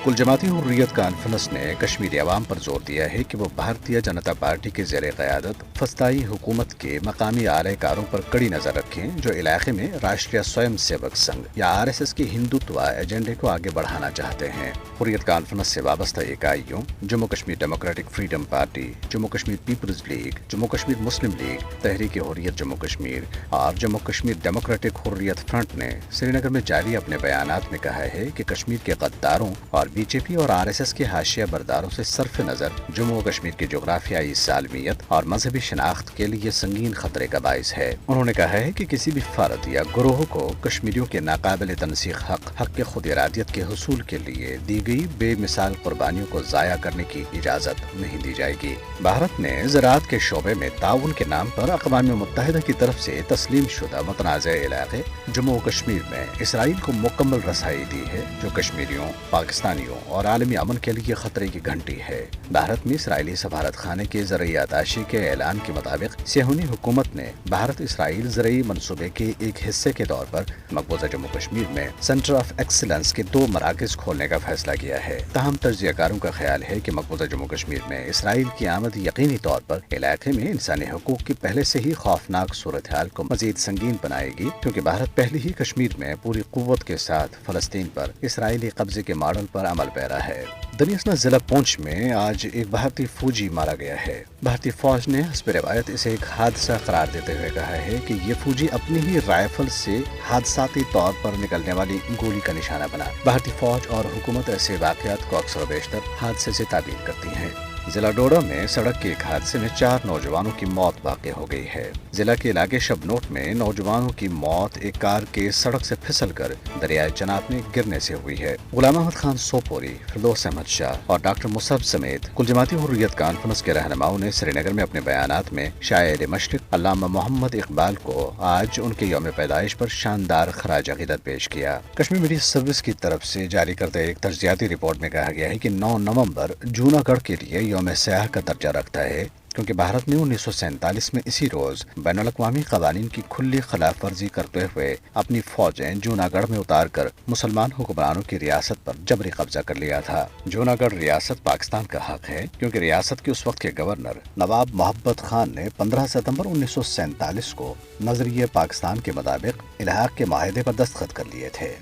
कुल जमाती हुर्रियत कॉन्फ्रेंस ने कश्मीरी अवाम पर जोर दिया है कि वो भारतीय जनता पार्टी के ज़ेर क़यादत फस्ताई हुकूमत के मकामी आलाकारों पर कड़ी नज़र रखें जो इलाके में राष्ट्रीय स्वयं सेवक संघ या RSS के हिंदुत्व एजेंडे को आगे बढ़ाना चाहते हैं। हुर्रियत कॉन्फ्रेंस से वाबस्ता इकाइयों Jammu Kashmir democratic freedom party, Jammu Kashmir people's league, Jammu Kashmir Muslim league, तहरीक हुर्रियत जम्मू कश्मीर और जम्मू कश्मीर डेमोक्रेटिक हुर्रियत फ्रंट ने श्रीनगर में जारी अपने बयानात में कहा है कि कश्मीर के गद्दारों और बीजेपी और RSS के हाशिया बरदारों से सरफ नजर जम्मू कश्मीर की जोग्राफियाई सालमियत और मजहबी शनाख्त के लिए संगीन खतरे का बाइस है। उन्होंने कहा है कि किसी भी फर्द या गुरोह को कश्मीरियों के नाकाबिल तनसीख हक के खुद इरादियत के हुसूल के लिए दी गई बेमिसाल कुर्बानियों को जाया करने की इजाजत नहीं दी जाएगी। भारत ने ज़राअत के शोबे में ताउन के नाम पर अक़वाम मुत्तहिदा की तरफ से तस्लीम शुदा मुतनाज़ इलाके जम्मू कश्मीर में इसराइल को मुकम्मल रसाई दी है जो कश्मीरियों, पाकिस्तानियों और आलमी अमन के लिए खतरे की घंटी है। भारत में इसराइली सफारत खाने के ज़रई आताशी के ऐलान के मुताबिक सियाहुनी हुकूमत ने भारत इसराइल ज़रई मनसूबे के एक हिस्से के तौर पर मकबूजा जम्मू कश्मीर में सेंटर ऑफ एक्सीलेंस के 2 मराकज़ खोलने का फैसला किया है। ताहम तज्ज़ियाकारों का ख्याल है कि मकबूजा जम्मू कश्मीर में इसराइल की आमद यकीनी तौर पर इलाके में इंसानी हुकूक की पहले से ही खौफनाक सूरत हाल को मजीद संगीन बनाएगी, क्योंकि भारत पहले ही कश्मीर में पूरी कुव्वत के साथ फलस्तीन पर इसराइली कब्जे के मॉडल पर अमल पैरा है। दनियासना जिला पुंछ में आज एक भारतीय फौजी मारा गया है। भारतीय फौज ने हस्ब रिवायत इसे एक हादसा करार देते हुए कहा है कि ये फौजी अपनी ही राइफल से हादसाती तौर पर निकलने वाली गोली का निशाना बना। भारतीय फौज और हुकूमत ऐसे वाक़यात को अक्सर बेशतर हादसे से ताबीर करती हैं। जिला डोडा में सड़क के एक हादसे में 4 नौजवानों की मौत वाक़ हो गई है। जिला के इलाके शबनोट में नौजवानों की मौत एक कार के सड़क से फिसलकर दरियाए चनाब में गिरने से हुई है। गुलाम अहमद खान सोपोरी, फिरदौस अहमद शाह और डॉक्टर मुसब समेत कुल जमाती हुर्रियत कॉन्फ्रेंस के रहनुमाओं ने श्रीनगर में अपने बयानात में शायर मशरिक अल्लामा मोहम्मद इकबाल को आज उनके यौम पैदाइश पर शानदार खराज अक़ीदत पेश किया। कश्मीर मीडिया सर्विस की तरफ से जारी करते एक तज्ज़ियाती रिपोर्ट में कहा गया है कि 9 नवंबर जूनागढ़ के लिए यौम सयाह का दर्जा रखता है, क्योंकि भारत ने 1947 में इसी रोज बैनुल-अक़वामी क़वानीन की खुली खिलाफ वर्जी करते हुए अपनी फौजें जूनागढ़ में उतार कर मुसलमान हुक्मरानों की रियासत पर जबरी कब्जा कर लिया था। जूनागढ़ रियासत पाकिस्तान का हक है, क्योंकि रियासत के उस वक्त के गवर्नर नवाब मोहब्बत खान ने 15 सितंबर 1947 को नजरिए पाकिस्तान के मुताबिक इल्हाक़ के माहिदे पर दस्तखत कर लिए थे।